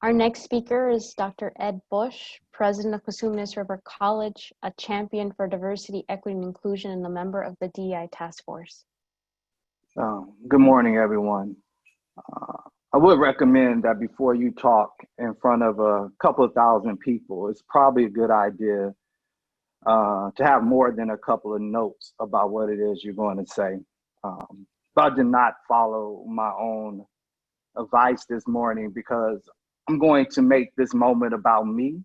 Our next speaker is Dr. Ed Bush, President of Cosumnes River College, a champion for diversity, equity, and inclusion, and a member of the DEI Task Force. Good morning, everyone. I would recommend that before you talk in front of a couple of thousand people, it's probably a good idea to have more than a couple of notes about what it is you're going to say. But I did not follow my own advice this morning because I'm going to make this moment about me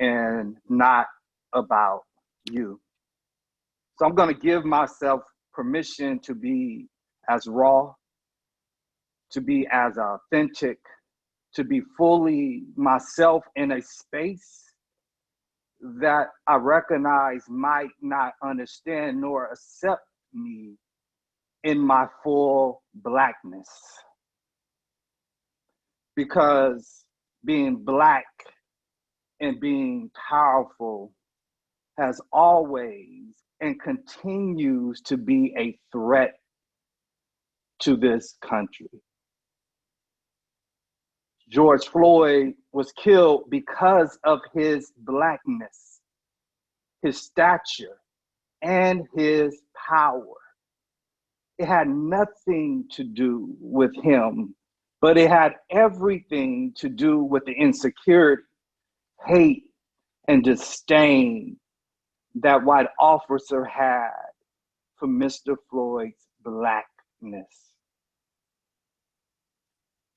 and not about you. So I'm going to give myself permission to be as raw, to be as authentic, to be fully myself in a space that I recognize might not understand nor accept me in my full Blackness. Because being Black and being powerful has always and continues to be a threat to this country. George Floyd was killed because of his Blackness, his stature, and his power. It had nothing to do with him, but it had everything to do with the insecurity, hate, and disdain that white officer had for Mr. Floyd's Blackness.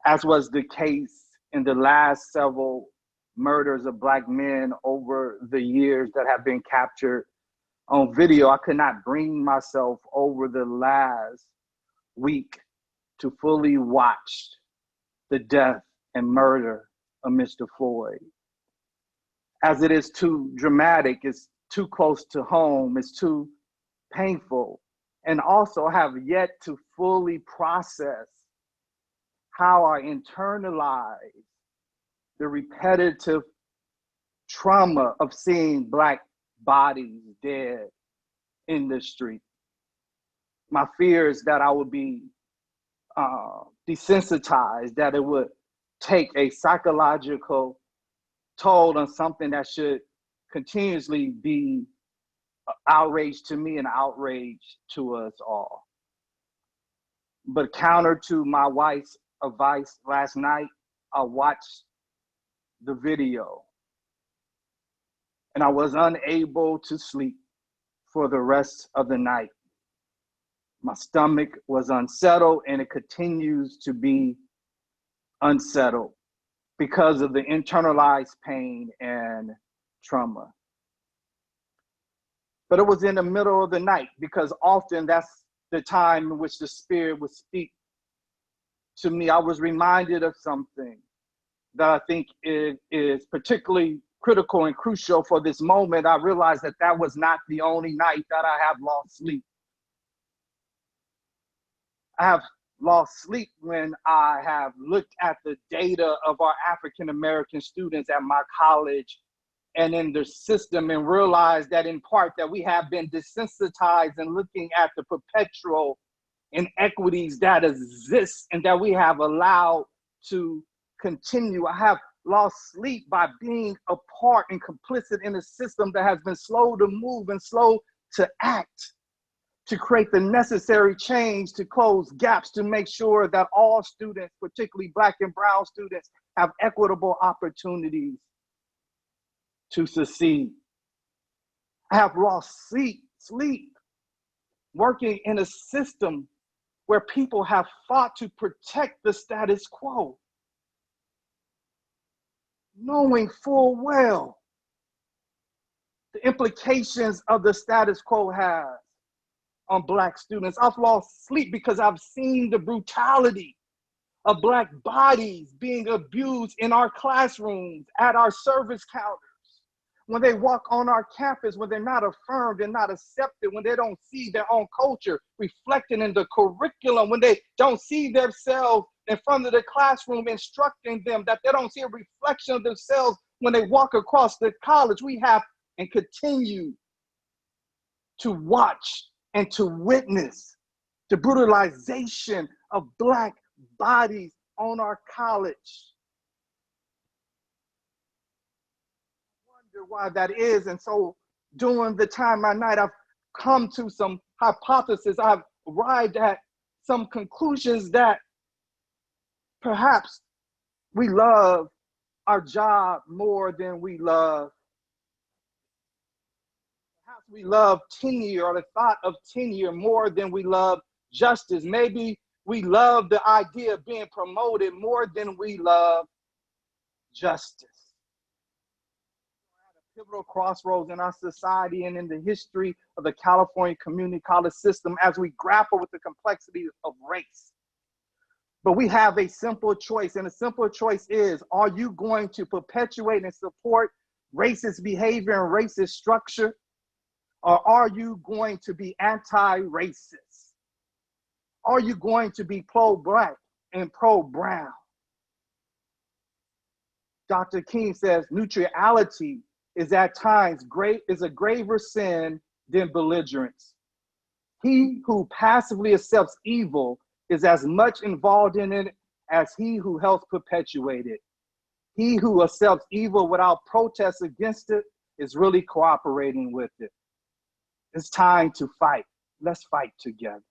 As was the case in the last several murders of Black men over the years that have been captured on video, I could not bring myself over the last week to fully watch the death and murder of Mr. Floyd. As it is too dramatic, it's too close to home, it's too painful, and also have yet to fully process how I internalize the repetitive trauma of seeing Black bodies dead in the street. My fear is that I would be desensitized, that it would take a psychological toll on something that should continuously be outrage to me and outrage to us all. But counter to my wife's advice last night, I watched the video and I was unable to sleep for the rest of the night. My stomach was unsettled and it continues to be unsettled because of the internalized pain and trauma. But it was in the middle of the night because often that's the time in which the Spirit would speak to me. I was reminded of something that I think is particularly critical and crucial for this moment. I realized that that was not the only night that I have lost sleep. I have lost sleep when I have looked at the data of our African-American students at my college and in the system and realized that in part that we have been desensitized and looking at the perpetual inequities that exist and that we have allowed to continue. I have lost sleep by being a part and complicit in a system that has been slow to move and slow to act, to create the necessary change, to close gaps, to make sure that all students, particularly Black and brown students, have equitable opportunities to succeed. I have lost sleep working in a system where people have fought to protect the status quo, knowing full well the implications of the status quo has on Black students. I've lost sleep because I've seen the brutality of Black bodies being abused in our classrooms, at our service counters, when they walk on our campus, when they're not affirmed and not accepted, when they don't see their own culture reflected in the curriculum, when they don't see themselves in front of the classroom instructing them, that they don't see a reflection of themselves when they walk across the college. We have and continue to watch and to witness the brutalization of Black bodies on our college why that is. And so during the time at night, I've come to some hypotheses. I've arrived at some conclusions that perhaps we love our job more than we love. Perhaps we love tenure or the thought of tenure more than we love justice. Maybe we love the idea of being promoted more than we love justice. We're at a pivotal crossroads in our society and in the history of the California community college system as we grapple with the complexity of race. But we have a simple choice, and the simple choice is, are you going to perpetuate and support racist behavior and racist structure, or are you going to be anti-racist? Are you going to be pro-Black and pro-Brown? Dr. King says neutrality is at times a graver sin than belligerence. He who passively accepts evil is as much involved in it as he who helps perpetuate it. He who accepts evil without protest against it is really cooperating with it. It's time to fight. Let's fight together.